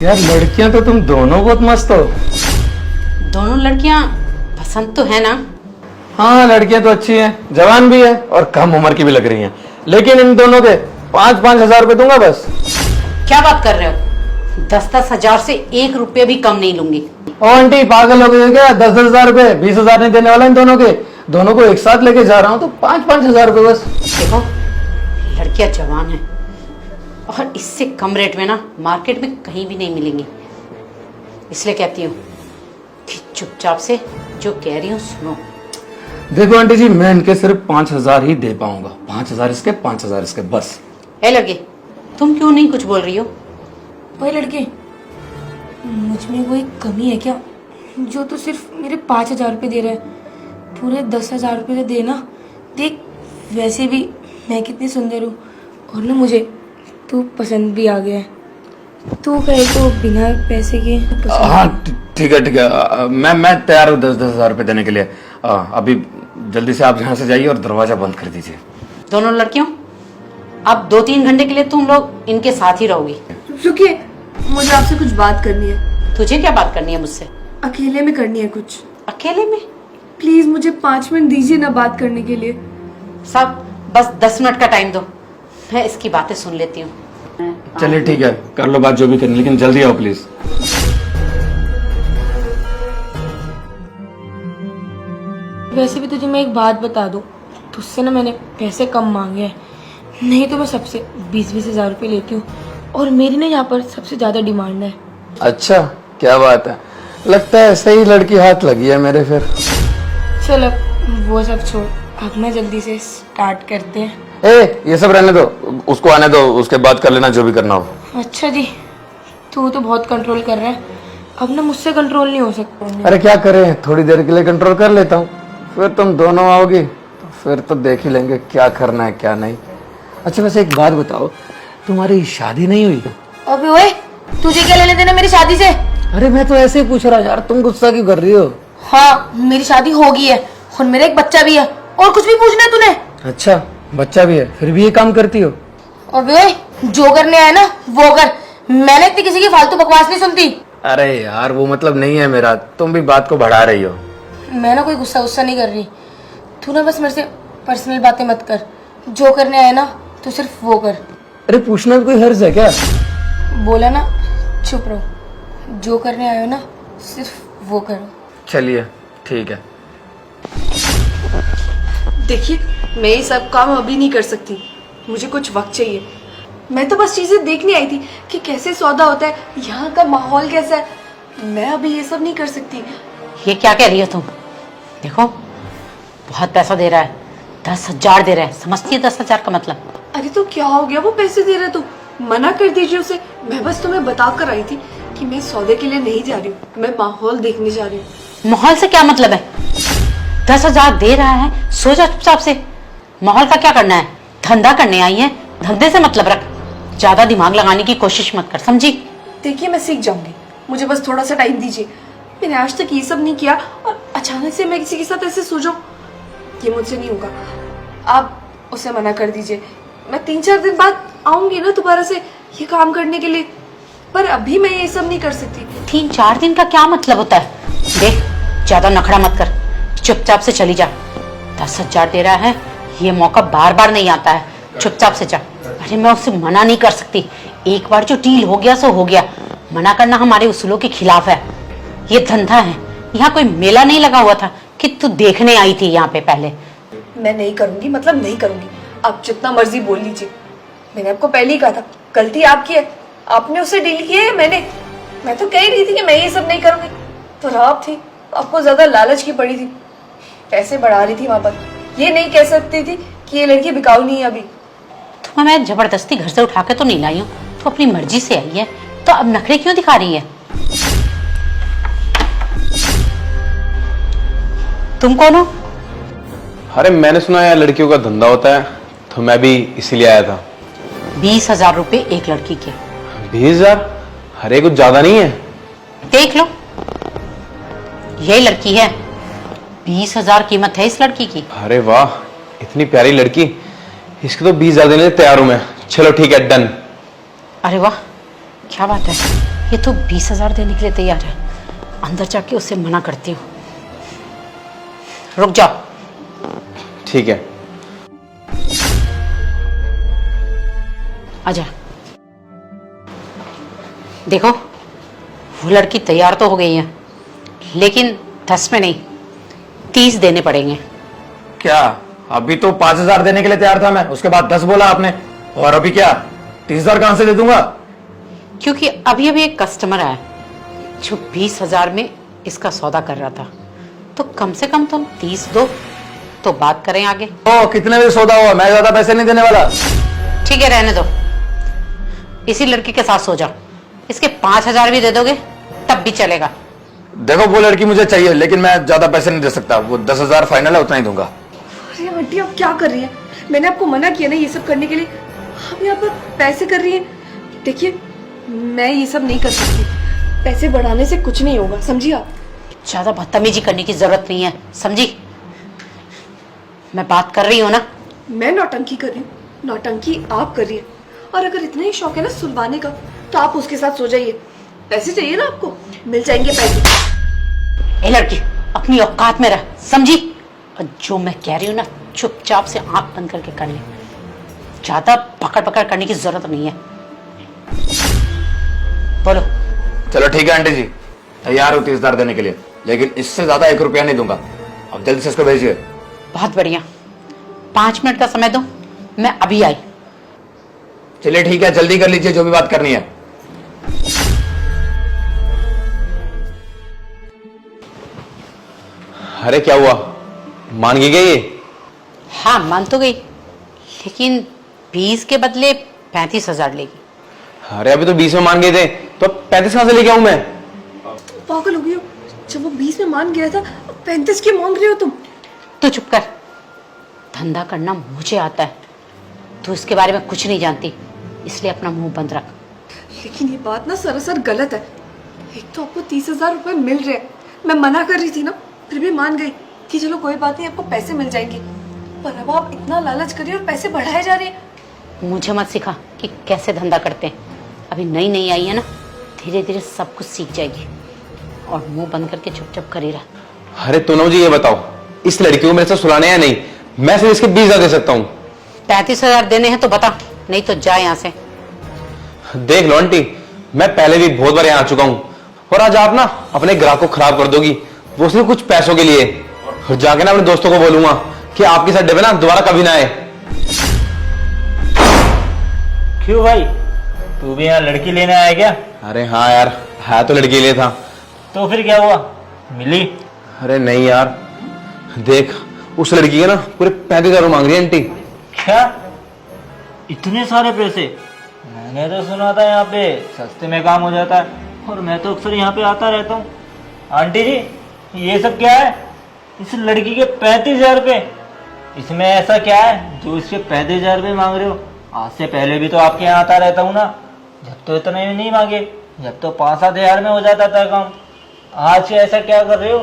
यार लड़कियां तो तुम दोनों बहुत मस्त हो। दोनों लड़कियां पसंद तो है ना? हाँ लड़कियां तो अच्छी हैं, जवान भी है और कम उम्र की भी लग रही हैं, लेकिन इन दोनों के 5-5 हजार रुपए दूंगा बस। क्या बात कर रहे हो? 10-10 हजार से 1 रुपये भी कम नहीं लूंगी। ओ आंटी पागल हो गई हो क्या? 10-10 हजार रुपए, 20 हजार नहीं देने वाला इन दोनों के। दोनों को एक साथ लेके जा रहा हूँ तो 5-5 हजार रुपए बस। देखो लड़कियां जवान है और इससे कम रेट में ना मार्केट में कहीं भी नहीं मिलेंगी, इसलिए कहती हूँ कि चुपचाप से जो कह रही हूँ सुनो। देखो आंटी जी, मैं इनके सिर्फ 5 हजार ही दे पाऊंगा। 5 हजार इसके, 5 हजार इसके बस। ए लड़के, तुम क्यों नहीं कुछ बोल रही हो? भाई लड़के, मुझ में कोई कमी है क्या जो तू सिर्फ मेरे 5,000 रुपये दे रहा है? पूरे 10,000 रुपये तो देना। देख वैसे भी मैं कितनी सुंदर हूँ और ना मुझे तू पसंद भी आ गया है। तू कहे तो बिना पैसे के हाँ ठीक है ठीक है, मैं तैयार हूँ 10-10 हजार रुपए देने के लिए। अभी जल्दी से आप यहाँ से जाइए और दरवाजा बंद कर दीजिए। दोनों लड़कियों, अब 2-3 घंटे के लिए तुम लोग इनके साथ ही रहोगी। रुकिए, मुझे आपसे कुछ बात करनी है। तुझे क्या बात करनी है मुझसे? अकेले में करनी है कुछ। अकेले में? प्लीज मुझे 5 मिनट दीजिए ना बात करने के लिए। सब बस 10 मिनट का टाइम दो, मैं इसकी बातें सुन लेती हूँ। चलिए ठीक है, कर लो बात जो भी करनी, लेकिन जल्दी आओ प्लीज। वैसे भी तुझे मैं एक बात बता दूं, तुझसे ना मैंने पैसे कम मांगे हैं, नहीं तो मैं सबसे 20-20 हजार रुपये लेती हूँ और मेरी ना यहाँ पर सबसे ज्यादा डिमांड है। अच्छा क्या बात है, लगता है सही लड़की हाथ लगी है मेरे फिर। चल अब वो सब छोड़, अब ना जल्दी से स्टार्ट करते हैं। ये सब रहने दो, उसको आने दो, उसके बाद कर लेना जो भी करना हो। अच्छा जी, तू तो बहुत कंट्रोल कर रहा है, अब ना मुझसे कंट्रोल नहीं हो सकता। अरे क्या करें, थोड़ी देर के लिए कंट्रोल कर लेता हूँ, फिर तुम दोनों आओगी तो फिर तो देख ही लेंगे क्या करना है क्या नहीं। अच्छा वैसे एक बात बताओ, तुम्हारी शादी नहीं हुई? अबे ओए, तुझे क्या लेने देना मेरी शादी से? अरे मैं तो ऐसे ही पूछ रहा यार, तुम गुस्सा क्यों कर रही हो? हाँ मेरी शादी हो गई है और मेरा एक बच्चा भी है, और कुछ भी पूछना है तूने? अच्छा बच्चा भी है, फिर भी ये काम करती हो? अबे ओए, जो करने आया ना वो कर, मैंने इतनी किसी की फालतू बकवास नहीं सुनती। अरे यार वो मतलब नहीं है मेरा, तुम भी बात को बढ़ा रही हो। मैं ना कोई गुस्सा नहीं कर रही, तू ना बस मेरे से पर्सनल बातें मत कर, जो करने आया ना तो सिर्फ वो कर। अरे पूछना भी कोई हर्ज है क्या? बोला ना, चुप रहो, जो करने आए हो ना सिर्फ वो करो। चलिए ठीक है। देखिए, मैं ये सब काम अभी नहीं कर सकती, मुझे कुछ वक्त चाहिए। मैं तो बस चीजें देखने आई थी कि कैसे सौदा होता है, यहाँ का माहौल कैसा है। मैं अभी ये सब नहीं कर सकती। ये क्या कह रही हो तुम? देखो बहुत पैसा दे रहा है, 10,000 दे रहा है, समझती है 10,000 का मतलब? अरे तो क्या हो गया, वो पैसे दे रहे तो मना कर दीजिए उसे। मैं बस तुम्हें बता कर आई थी कि मैं सौदे के लिए नहीं जा रही हूँ, मैं माहौल देखने जा रही हूँ। माहौल से क्या मतलब है? 10,000 दे रहा है, सो जा चुपचाप से। माहौल का क्या करना है? धंधा करने आई है, धंधे से मतलब रख, ज्यादा दिमाग लगाने की कोशिश मत कर, समझी? देखिए मैं सीख जाऊंगी, मुझे बस थोड़ा सा टाइम दीजिए। मैंने आज तक ये सब नहीं किया और अचानक से मैं किसी के साथ ऐसे सो जाऊं, ये मुझसे नहीं होगा। आप उसे मना कर दीजिए, मैं 3-4 दिन बाद आऊंगी ना दोबारा से ये काम करने के लिए, पर अभी मैं ये सब नहीं कर सकती। 3-4 दिन का क्या मतलब होता है? देख ज्यादा नखड़ा मत कर, चुपचाप से चली जा। 10,000 दे रहा है, ये मौका बार बार नहीं आता है, चुपचाप से जा। अरे मैं उससे मना नहीं कर सकती, एक बार जो डील हो गया सो हो गया, मना करना हमारे उसूलों के खिलाफ है। ये धंधा है, यहाँ कोई मेला नहीं लगा हुआ था कि तू देखने आई थी यहाँ पे पहले। मैं नहीं करूंगी, मतलब नहीं करूंगी, आप जितना मर्जी बोल लीजिए। मैंने आपको पहले ही कहा था, गलती आपकी है, आपने उससे डील की है। मैं तो कह ही रही थी कि मैं ये सब नहीं करूंगी, तो आप थी, आपको ज्यादा लालच की पड़ी थी, पैसे बढ़ा रही थी वहां पर। ये नहीं कह सकती थी कि ये लड़की बिकाऊ नहीं है अभी। तो मैं जबरदस्ती घर से उठा के तो नहीं लाई हूँ, तो अपनी मर्जी से आई है, तो अब नखरे क्यों दिखा रही है? तुम कौन हो? अरे मैंने सुना यार लड़कियों का धंधा होता है, तो मैं भी इसीलिए आया था। 20,000 रुपए एक लड़की के। 20,000? अरे कुछ ज्यादा नहीं है? देख लो, यही लड़की है, 20,000 कीमत है इस लड़की की। अरे वाह, इतनी प्यारी लड़की, इसके तो 20,000 देने तैयार हूं मैं। चलो ठीक है, डन। अरे वाह क्या बात है, ये तो 20,000 देने के लिए तैयार है। अंदर जाके उससे मना करती हूँ। रुक जाओ। ठीक है। आजा। देखो, वो लड़की तैयार तो हो गई है, लेकिन 10 में नहीं, 30 देने पड़ेंगे। क्या अभी तो 5,000 देने के लिए तैयार था मैं, उसके बाद 10 बोला आपने, और अभी क्या 30,000 कहां से दे दूंगा? क्योंकि अभी अभी एक कस्टमर आया जो 20,000 में इसका सौदा कर रहा था, तो कम से कम तुम 30 दो तो बात करें आगे। ओ कितने में सौदा हुआ, मैं ज्यादा पैसे नहीं देने वाला। ठीक है, रहने दो। इसी लड़की के साथ सो जाओ। इसके 5,000 भी दे दोगे तब भी चलेगा। देखो वो लड़की मुझे चाहिए, लेकिन मैं ज्यादा पैसे नहीं दे सकता। वो 10,000 फाइनल है, उतना ही दूंगा। अरे आंटी आप क्या कर रही हैं? मैंने आपको मना किया ना ये सब करने के लिए, आप यहाँ पर पैसे कर रही हैं। देखिए मैं ये सब नहीं कर सकती, पैसे बढ़ाने से कुछ नहीं होगा, समझिए आप। ज्यादा बदतमीजी करने की जरूरत नहीं है, समझी? मैं बात कर रही हूँ ना। मैं नौटंकी कर रही हूँ? नौटंकी आप कर रही हैं। और अगर इतना ही शौक है ना सुलवाने का, तो आप उसके साथ सो जाइए। पैसे चाहिए ना आपको, मिल जाएंगे पैसे। ए लड़की, अपनी औकात में रह, समझी? और जो मैं कह रही हूँ ना, चुपचाप से आंख बंद करके कर ले। ज्यादा पकड़ पकड़ करने की जरूरत नहीं है। बोलो। चलो ठीक है आंटी जी, तैयार हूँ 30,000 देने के लिए, लेकिन इससे ज्यादा 1 रुपया नहीं दूंगा। अब जल्दी से इसको भेजिए। बहुत बढ़िया, 5 मिनट का समय दो, मैं अभी आई। चलिए ठीक है, जल्दी कर लीजिए जो भी बात करनी है। अरे क्या हुआ, मान गई क्या ये? हाँ मान तो गई, लेकिन 20 के बदले 35,000 लेगी। अरे अभी तो 20 में मान गए थे, तो 35 कहां से लेके आऊं मैं? पागल हो गई हो, जब वो 20 में मान गया था, 35 की मांग रहे हो तुम? तो चुप कर, धंधा करना मुझे आता है, तू इसके बारे में कुछ नहीं जानती, इसलिए अपना मुंह बंद रख। लेकिन ये बात ना सरासर गलत है। एक तो आपको 30,000 रुपए मिल रहे हैं, मैं मना कर रही थी ना, फिर भी मान गई कि चलो कोई बात नहीं, आपको पैसे मिल जाएंगे। पर अब आप इतना लालच करिए और पैसे बढ़ाए जा रही हैं। मुझे मत सिखा कि कैसे धंधा करते हैं, अभी नई नई आई है ना, धीरे धीरे सब कुछ सीख जाएगी। और मुंह बंद करके चुपचाप कर ही रहा। अरे तो मुझे ये बताओ, इस लड़की को मेरे से सुलाने या नहीं? मैं सिर्फ इसके 20,000 दे सकता हूँ। 35,000 देने हैं तो बता, नहीं तो जा यहाँ से। देख लो आंटी, मैं पहले भी बहुत बार यहाँ आ चुका हूँ, और आज आप ना अपने ग्राहक को खराब कर दोगी, वो सिर्फ कुछ पैसों के लिए। और जाके ना अपने दोस्तों को बोलूंगा कि आपके साथ डबे ना दोबारा कभी ना आए। क्यों भाई, तू भी यहाँ लड़की लेने आया क्या? अरे हाँ यार, है तो लड़की के लिए था। तो फिर क्या हुआ, मिली? अरे नहीं यार, देख उस लड़की के ना पूरे 35,000 मांग रही है आंटी। क्या, इतने सारे पैसे? मैंने तो सुना था यहाँ पे सस्ते में काम हो जाता है, और मैं तो अक्सर यहाँ पे आता रहता हूँ। आंटी जी ये सब क्या है? इस लड़की के 35,000 रुपये, इसमें ऐसा क्या है जो इसके 35,000 रुपये मांग रहे हो? आज से पहले भी तो आपके यहाँ आता रहता हूँ ना, जब तो इतने नहीं मांगे, जब तो 5-7 हज़ार में हो जाता था काम। आज से ऐसा क्या कर रहे हो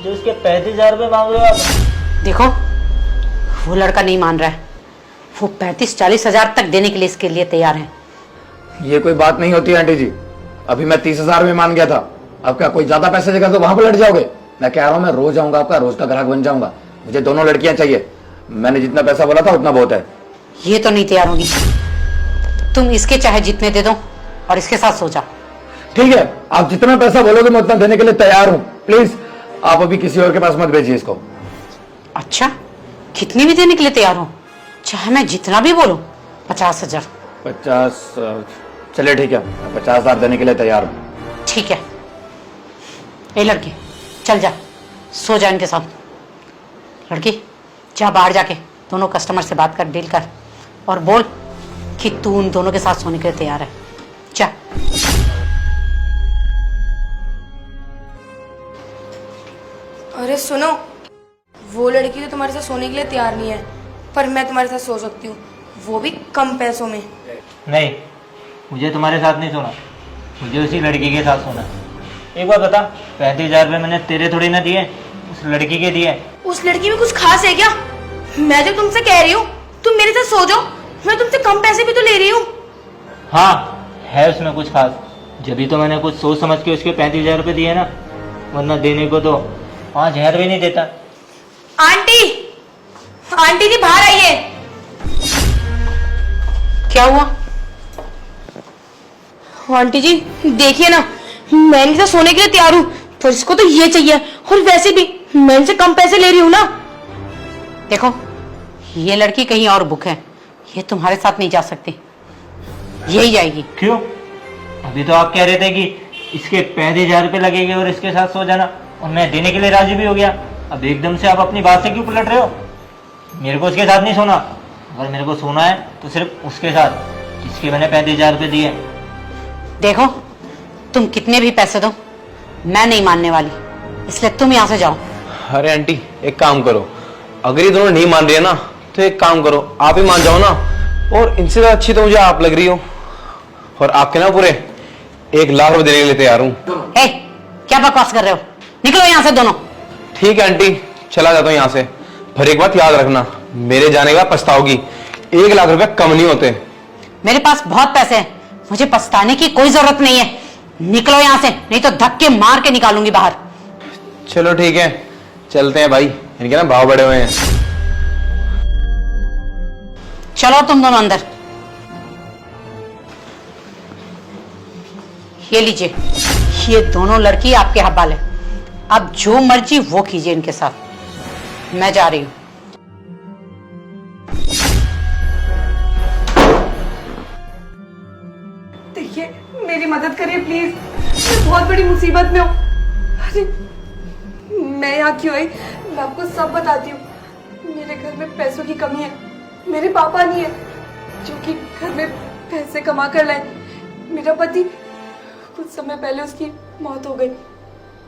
जो इसके 35,000 रुपये मांग रहे हो आप? देखो, वो लड़का नहीं मान रहा है, वो 35-40 हजार तक देने के लिए इसके लिए तैयार है। ये कोई बात नहीं होती आंटी जी, अभी मैं 30,000 में मान गया था। अब क्या कोई ज्यादा पैसे देगा तो वहां पर लड़ जाओगे? मैं कह रहा हूं मैं रोज आऊंगा, आपका रोज का ग्राहक बन जाऊंगा। मुझे दोनों लड़कियां चाहिए, मैंने जितना पैसा बोला था उतना बहुत है। ये तो नहीं तैयार होगी, तुम इसके चाहे जितने दे दो और इसके साथ सो जाओ। ठीक है, आप जितना पैसा बोलोगे मैं उतना देने के लिए तैयार हूँ। प्लीज आप अभी किसी और के पास मत भेजिए इसको। अच्छा, कितने भी देने के लिए तैयार हो? चाहे मैं जितना भी बोलूं? 50,000। 50? चलिए ठीक है, मैं 50,000 देने के लिए तैयार हूँ। ठीक है, ए लड़की चल जा, सो जा इनके साथ। लड़की जा बाहर जाके दोनों कस्टमर से बात कर, डील कर, और बोल कि तू उन दोनों के साथ सोने के लिए तैयार है। जा। अरे सुनो, वो लड़की तो तुम्हारे साथ सोने के लिए तैयार नहीं है, पर मैं तुम्हारे साथ सो सकती हूँ, वो भी कम पैसों में। नहीं, मुझे तुम्हारे साथ नहीं सोना, मुझे उसी लड़की के साथ सोना। एक बात बता, 35,000 रुपये मैंने तेरे थोड़ी ना दिए, उस लड़की के दिए। उस लड़की में कुछ खास है क्या? मैं जो तुमसे कह रही हूँ तुम मेरे साथ सो जाओ, मैं तुमसे कम पैसे भी तो ले रही हूँ। हाँ है उसमें कुछ खास, जब भी तो मैंने कुछ सोच समझ के उसके 35,000 रुपये दिए ना, वरना देने को तो 5,000 भी नहीं देता। आंटी, आंटी जी बाहर आइए। क्या हुआ? आंटी जी देखिए ना, मैं इनसे सोने के लिए तैयार हूँ, पर इसको तो ये चाहिए, और वैसे भी मैं इनसे कम पैसे ले रही हूँ ना। देखो, ये लड़की कहीं और बुक है, ये तुम्हारे साथ नहीं जा सकती, यही जाएगी। क्यों? अभी तो आप कह रहे थे कि इसके 35,000 रुपये लगेंगे और इसके साथ सो जाना, और मैं देने के लिए राजी भी हो गया। अब एकदम से आप अपनी बात से क्यों पलट रहे हो? मेरे को उसके साथ नहीं सोना, अगर मेरे को सोना है तो सिर्फ उसके साथ जिसके मैंने 35,000 रुपये दिए। देखो, तुम कितने भी पैसे दो, मैं नहीं मानने वाली, इसलिए तुम यहाँ से जाओ। अरे आंटी, एक काम करो, अगर ये दोनों नहीं मान रही है ना, तो एक काम करो, आप ही मान जाओ ना। और इनसे ज्यादा अच्छी तो मुझे आप लग रही हो, और आपके ना पूरे 1,00,000 रुपए देने के लिए तैयार हूँ। ए, क्या बकवास कर रहे हो? निकलो यहाँ से दोनों। ठीक है आंटी, चला जाता हूँ यहाँ से, पर एक बात याद रखना, मेरे जाने का पछताओगी। 1,00,000 रुपए कम नहीं होते। मेरे पास बहुत पैसे हैं, मुझे पछताने की कोई जरूरत नहीं है। निकलो यहाँ से, नहीं तो धक्के मार के निकालूंगी बाहर। चलो ठीक है, चलते हैं भाई, इनके ना भाव बढ़े हुए हैं। चलो तुम दोनों अंदर। ये लीजिए, ये दोनों लड़की आपके हवाले, अब जो मर्जी वो कीजिए इनके साथ, मैं जा रही हूं। देखिए, मेरी मदद करिए प्लीज, मैं बहुत बड़ी मुसीबत में हूँ। अरे मैं यहाँ क्यों आई, मैं आपको सब बताती हूँ। मेरे घर में पैसों की कमी है, मेरे पापा नहीं है जो कि घर में पैसे कमा कर लाए। मेरा पति, कुछ समय पहले उसकी मौत हो गई,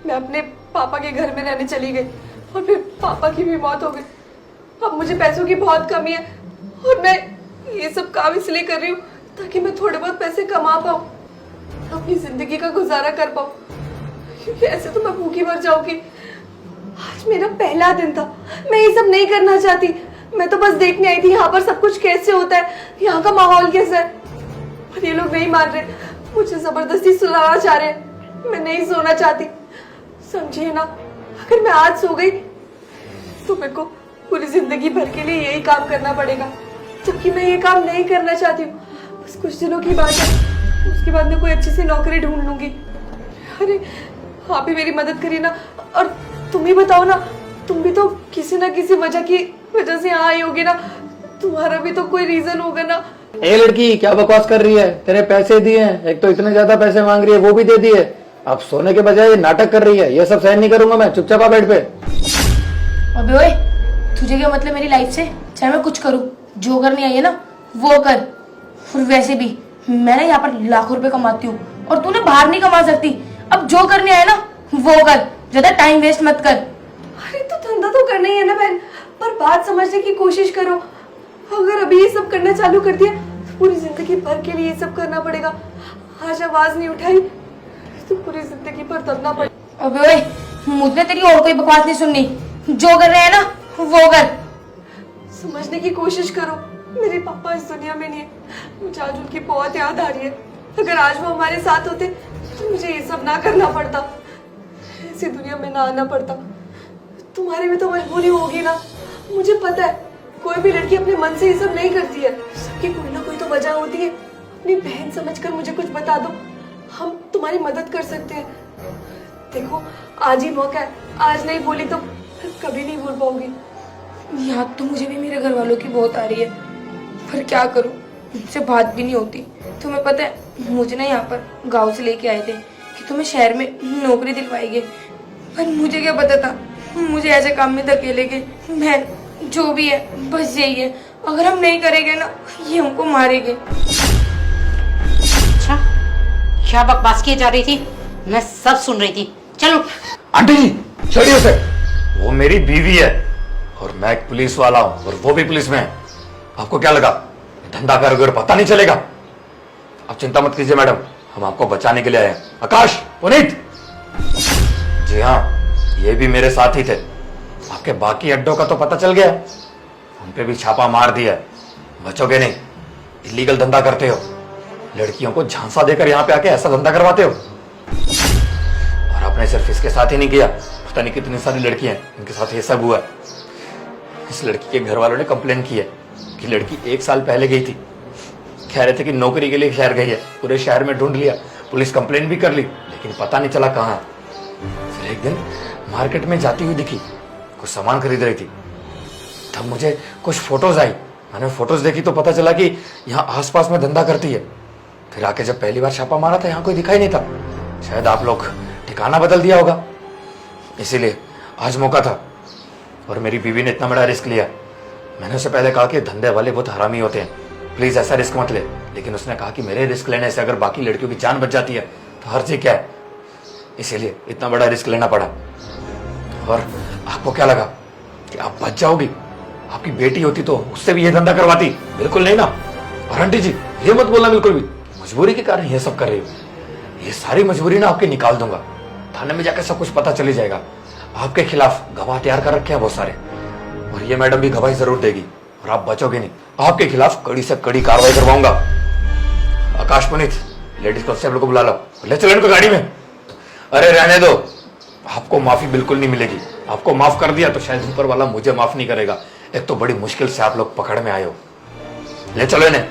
मैं अपने पापा के घर में रहने चली गई, और फिर पापा की भी मौत हो गई। अब मुझे पैसों की बहुत कमी है, और मैं ये सब काम इसलिए कर रही हूँ ताकि मैं थोड़े बहुत पैसे कमा पाऊँ, अपनी जिंदगी का गुजारा कर पाऊँ, क्योंकि ऐसे तो मैं भूखी मर जाऊंगी। आज मेरा पहला दिन था, मैं ये सब नहीं करना चाहती, मैं तो बस देखने आई थी यहाँ पर सब कुछ कैसे होता है, यहाँ का माहौल कैसा है। पर ये लोग नहीं मान रहे, मुझे जबरदस्ती सुलाना चाह रहे हैं। मैं नहीं सोना चाहती, समझिए ना। अगर मैं आज सो गई तो मेरे को पूरी जिंदगी भर के लिए यही काम करना पड़ेगा, जबकि मैं ये काम नहीं करना चाहती हूँ। बस कुछ दिनों की बात है, उसके बाद मैं कोई अच्छी सी नौकरी ढूंढ लूंगी। अरे आप ही मेरी मदद करिए ना, और तुम ही बताओ ना, तुम भी तो किसी ना किसी वजह से यहाँ आई होगी ना, तुम्हारा भी तो कोई रीजन होगा ना। ए लड़की, क्या बकवास कर रही है? तेरे पैसे दिए हैं, एक तो इतने ज्यादा पैसे मांग रही है, वो भी दे दिए, अब सोने के बजाय नाटक कर रही है। ये सब सहन नहीं करूंगा मैं, चुपचाप आ बेड पे। अबे ओए, तुझे क्या मतलब मेरी लाइफ से? चाहे मैं कुछ करूँ, जो करनी आई है ना वो कर। और वैसे भी मैं ना यहाँ पर लाखों रुपए कमाती हूँ, और तू ना बाहर नहीं कमा सकती। अब जो करने आए ना वो कर, ज्यादा टाइम वेस्ट मत कर। अरे तो धंधा तो करना ही है ना बहन, पर बात समझने की कोशिश करो। अगर अभी ये सब करना चालू कर दिया तो पूरी जिंदगी भर के लिए ये सब करना पड़ेगा। आज आवाज नहीं उठाई तो पूरी जिंदगी भर दबना पड़ेगा। अबे ओए, मुझे तेरी और कोई बकवास नहीं सुननी, जो कर रहे हैं ना वो कर। समझने की कोशिश करो, मेरे पापा इस दुनिया में नहीं है, मुझे आज उनकी बहुत याद आ रही है। अगर आज वो हमारे साथ होते तो मुझे ये सब ना करना पड़ता, ऐसी दुनिया में ना आना पड़ता। तुम्हारी भी तो मजबूरी होगी ना, मुझे पता है। कोई भी लड़की अपने मन से ये सब नहीं करती है, सबकी कोई ना कोई तो वजह होती है। अपनी बहन समझकर मुझे कुछ बता दो, हम तुम्हारी मदद कर सकते हैं। देखो, आज ही मौका है, आज नहीं बोली तो कभी नहीं बोल पाऊंगी। याद तो मुझे भी मेरे घर वालों की बहुत आ रही है, पर क्या करूं, मुझसे बात भी नहीं होती। तुम्हें पता है, मुझे ना यहाँ पर गांव से लेके आए थे कि तुम्हें शहर में नौकरी दिलवाएंगे, पर मुझे क्या पता था मुझे ऐसे काम में धकेलेंगे। मैं जो भी है बस यही है, अगर हम नहीं करेंगे ना ये हमको मारेंगे। अच्छा, क्या बकवास की जा रही थी? मैं सब सुन रही थी। चलो। आंटी जी, छोड़िए उसे, वो मेरी बीवी है और मैं एक पुलिस वाला हूं, और वो भी पुलिस में है। आपको क्या लगा धंधा करोगे और पता नहीं चलेगा? आप चिंता मत कीजिए मैडम, हम आपको बचाने के लिए आए हैं। आकाश, पुनीत, जी हाँ, ये भी मेरे साथ ही थे। आपके बाकी अड्डों का तो पता चल गया, उन पे भी छापा मार दिया है। बचोगे नहीं, इलीगल धंधा करते हो। लड़कियों को झांसा देकर यहाँ पे आके ऐसा धंधा करवाते हो। और आपने सिर्फ इसके साथ ही नहीं किया, पता नहीं कितनी सारी लड़कियां हैं इनके साथ ये सब हुआ है। इस लड़की के घर वालों ने कंप्लेन की है कि लड़की 1 साल पहले गई थी, कह रहे थे कि नौकरी के लिए शहर गई है। पूरे शहर में ढूंढ लिया, पुलिस कंप्लेन भी कर ली, लेकिन पता नहीं चला कहाँ है। फिर एक दिन मार्केट में जाती हुई दिखी, कुछ सामान खरीद रही थी। तब मुझे कुछ फोटोज आई, मैंने फोटोज देखी तो पता चला कि यहाँ आसपास में धंधा करती है। फिर आके जब पहली बार छापा मारा था, यहाँ कोई दिखाई नहीं था। शायद आप लोग ठिकाना बदल दिया होगा, इसीलिए आज मौका था। और मेरी बीवी ने इतना बड़ा रिस्क लिया। मैंने उसे पहले कहा कि धंधे वाले बहुत हरामी होते हैं, प्लीज ऐसा रिस्क मत ले। लेकिन उसने कहा कि मेरे रिस्क लेने से अगर बाकी लड़कियों की जान बच जाती है तो हर्ज क्या है, इसीलिए इतना बड़ा रिस्क लेना पड़ा। और आपको क्या लगा कि आप बच जाओगी? आपकी बेटी होती तो उससे भी ये धंधा करवाती? बिल्कुल नहीं ना। और आंटी जी ये मत बोलना बिल्कुल भी, मजबूरी के कारण ये सब कर रही हो। ये सारी मजबूरी ना आपकी निकाल दूंगा, थाने में जाकर सब कुछ पता चली जाएगा। आपके खिलाफ गवाह तैयार कर रखे हैं बहुत सारे, और ये मैडम भी गवाही जरूर देगी और आप बचोगे नहीं। आपके खिलाफ कड़ी से कड़ी कार्रवाई करवाऊंगा। आकाश पुनीत, लेडीज कांस्टेबल को बुला लो, ले चलो इनको गाड़ी में। अरे रहने दो, आपको माफी बिल्कुल नहीं मिलेगी। आपको माफ कर दिया तो शायद ऊपर वाला मुझे माफ नहीं करेगा। एक तो बड़ी मुश्किल से आप लोग पकड़ में आए हो, ले चलो इन्हें।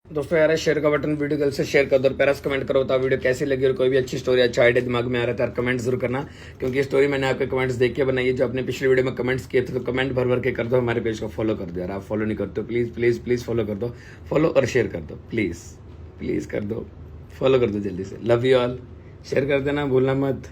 दोस्तों यार शेयर का बटन वीडियो गल से शेयर कर दो, पैरास कमेंट करो तो वीडियो कैसी लगी। और कोई भी अच्छी स्टोरी अच्छा आइडिया दिमाग में आ रहा था यार कमेंट जरूर करना, क्योंकि ये स्टोरी मैंने आपके कमेंट्स देख के बनाई है। जो आपने पिछले वीडियो में कमेंट्स किए थे तो कमेंट भर भर के कर दो। हमारे पेज को फॉलो कर दो यार, आप फॉलो नहीं करते हो प्लीज प्लीज प्लीज फॉलो कर दो। फॉलो और शेयर कर दो, प्लीज प्लीज कर दो, फॉलो कर दो जल्दी से। लव यू ऑल, शेयर कर देना भूलना मत।